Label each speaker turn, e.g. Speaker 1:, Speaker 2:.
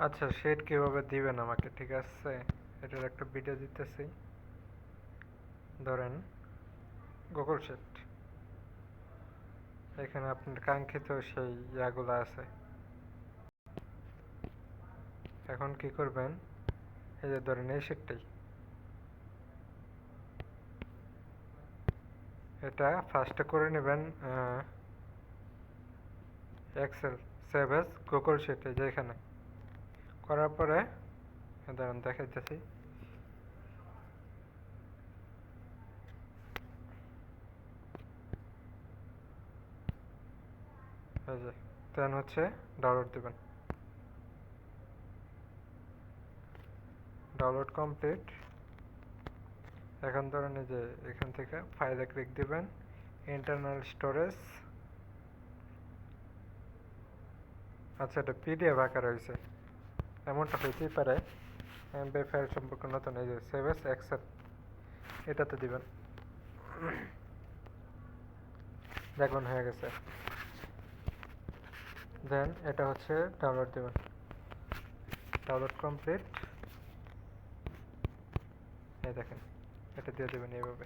Speaker 1: আচ্ছা, শেড কিভাবে দিবেন আমাকে, ঠিক আছে? এটার একটা ভিডিও দিতেছি। ধরেন গুগল শেড, এখানে আপনার কাঙ্ক্ষিত সেই ইয়াগুলো আছে। এখন কি করবেন, এই যে ধরেন এই শেডটাই, এটা ফার্স্টে করে নেবেন Excel save as Google sheet, এই যে এখানে করার পরে ধরেন দেখাইতেছি। এই যে দেন হচ্ছে ডাউনলোড দেবেন। Download complete. এখন ধরেন এই যে এখান থেকে ফাইলে ক্লিক দিবেন, ইন্টারনাল স্টোরেজ। আচ্ছা, এটা পিডিএফ আকার হয়েছে, এমনটা হইতেই পারে। এমপি ফাইল সম্পর্কে নতুন, এই যে সেভ এস এক্সেল, এটাতে দিবেন। দেখুন হয়ে গেছে। দেন এটা হচ্ছে ডাউনলোড দেবেন। Download complete. এই দেখেন, এটা দিয়ে দেবেন এইভাবে।